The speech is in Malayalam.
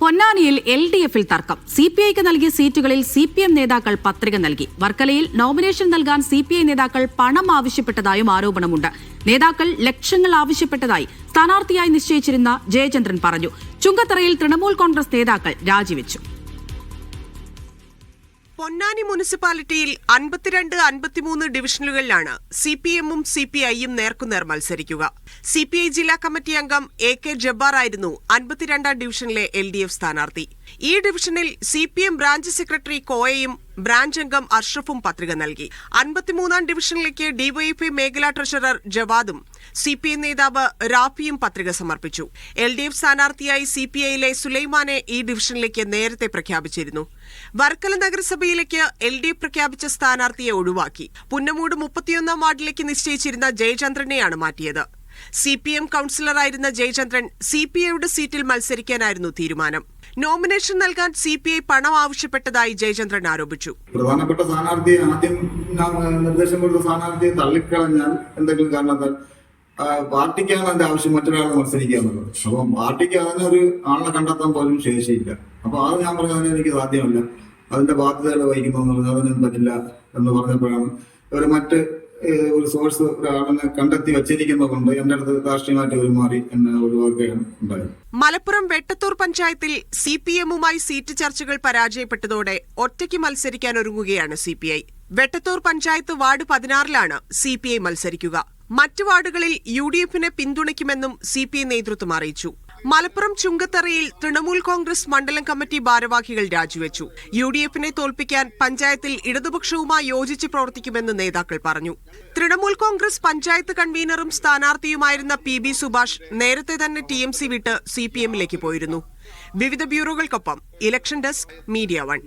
പൊന്നാനിയിൽ LDF-ൽ തർക്കം. CPIക്ക് നൽകിയ സീറ്റുകളിൽ CPM നേതാക്കൾ പത്രിക നൽകി. വർക്കലയിൽ നോമിനേഷൻ നൽകാൻ CPI നേതാക്കൾ പണം ആവശ്യപ്പെട്ടതായും ആരോപണമുണ്ട്. നേതാക്കൾ ലക്ഷങ്ങൾ ആവശ്യപ്പെട്ടതായി സ്ഥാനാർത്ഥിയായി നിശ്ചയിച്ചിരുന്ന ജയചന്ദ്രൻ പറഞ്ഞു. ചുങ്കത്തറയിൽ തൃണമൂൽ കോൺഗ്രസ് നേതാക്കൾ രാജിവെച്ചു. പൊന്നാനി മുനിസിപ്പാലിറ്റിയിൽ 52-53 ഡിവിഷനുകളിലാണ് CPM-ഉം CPI-യും നേർക്കുനേർ മത്സരിക്കുക. CPI ജില്ലാ കമ്മിറ്റി അംഗം AK ജബ്ബാർ ആയിരുന്നു 52-ാം ഡിവിഷനിലെ LDF സ്ഥാനാർത്ഥി. ഈ ഡിവിഷനിൽ CPM ബ്രാഞ്ച് സെക്രട്ടറി കോയയും ബ്രാഞ്ച് അംഗം അഷ്റഫും പത്രിക നൽകി. 53-ാം ഡിവിഷനിലേക്ക് DYFI മേഖലാ ട്രഷറർ ജവാദും CPI നേതാവ് റാഫിയും പത്രിക സമർപ്പിച്ചു. LDF സ്ഥാനാർത്ഥിയായി CPI-യിലെ സുലൈമാനെ ഈ ഡിവിഷനിലേക്ക് നേരത്തെ പ്രഖ്യാപിച്ചിരുന്നു. വർക്കല നഗരസഭയിലേക്ക് LDF പ്രഖ്യാപിച്ച സ്ഥാനാർത്ഥിയെ ഒഴിവാക്കി. പുന്നമൂട് 31-ാം വാർഡിലേക്ക് നിശ്ചയിച്ചിരുന്ന ജയചന്ദ്രനെയാണ് മാറ്റിയത്. CPM കൌൺസിലറായിരുന്ന ജയചന്ദ്രൻ CPI-യുടെ സീറ്റിൽ മത്സരിക്കാനായിരുന്നു തീരുമാനം. നോമിനേഷൻ നൽകാൻ CPI പണം ആവശ്യപ്പെട്ടതായി ജയചന്ദ്രൻ ആരോപിച്ചു. പ്രധാനപ്പെട്ട സ്ഥാനാർത്ഥിയെ ആദ്യം നിർദ്ദേശം കൊടുത്ത സ്ഥാനാർത്ഥിയെ തള്ളിക്കളഞ്ഞാൽ എന്തെങ്കിലും കാരണത്താൽ പാർട്ടിക്കാണ് അതിന്റെ ആവശ്യം മറ്റൊരാളെ മത്സരിക്കുക എന്നുള്ളത്. അപ്പം പാർട്ടിക്ക് അതിനൊരു ആളെ കണ്ടെത്താൻ പോലും ശേഷിയില്ല. അപ്പൊ അത് ഞാൻ പറഞ്ഞു അതിന് എനിക്ക് സാധ്യമല്ല, അതിന്റെ ബാധ്യതകൾ വഹിക്കുന്നു എന്നുള്ളത് അതിനൊന്നും പറ്റില്ല എന്ന് പറഞ്ഞപ്പോഴാണ് ഒരു മറ്റ് ഒരു സോഴ്സ് ഒരാളിനെ കണ്ടെത്തി വച്ചിരിക്കുന്നതുകൊണ്ട് എന്റെ അടുത്ത് രാഷ്ട്രീയമായിട്ട് പെരുമാറി എന്നെ ഒഴിവാക്കുകയാണ് ഉണ്ടായത്. മലപ്പുറം വെട്ടത്തൂർ പഞ്ചായത്തിൽ CPM-ഉമായി സീറ്റ് ചർച്ചകൾ പരാജയപ്പെട്ടതോടെ ഒറ്റയ്ക്ക് മത്സരിക്കാൻ ഒരുങ്ങുകയാണ് CPI. വെട്ടത്തൂർ പഞ്ചായത്ത് വാർഡ് 16-ലാണ് CPI മത്സരിക്കുക. മറ്റു വാർഡുകളിൽ UDF-നെ പിന്തുണയ്ക്കുമെന്നും CPI നേതൃത്വം അറിയിച്ചു. മലപ്പുറം ചുങ്കത്തറയിൽ തൃണമൂൽ കോൺഗ്രസ് മണ്ഡലം കമ്മിറ്റി ഭാരവാഹികൾ രാജിവെച്ചു. UDF-നെ തോൽപ്പിക്കാൻ പഞ്ചായത്തിൽ ഇടതുപക്ഷവുമായി യോജിച്ച് പ്രവർത്തിക്കുമെന്ന് നേതാക്കൾ പറഞ്ഞു. തൃണമൂൽ കോൺഗ്രസ് പഞ്ചായത്ത് കൺവീനറും സ്ഥാനാർത്ഥിയുമായിരുന്ന PB സുഭാഷ് നേരത്തെ തന്നെ TMC വിട്ട് CPM-ലേക്ക് പോയിരുന്നു. വിവിധ ബ്യൂറോകൾക്കൊപ്പം ഇലക്ഷൻ ഡെസ്ക്, മീഡിയ 1.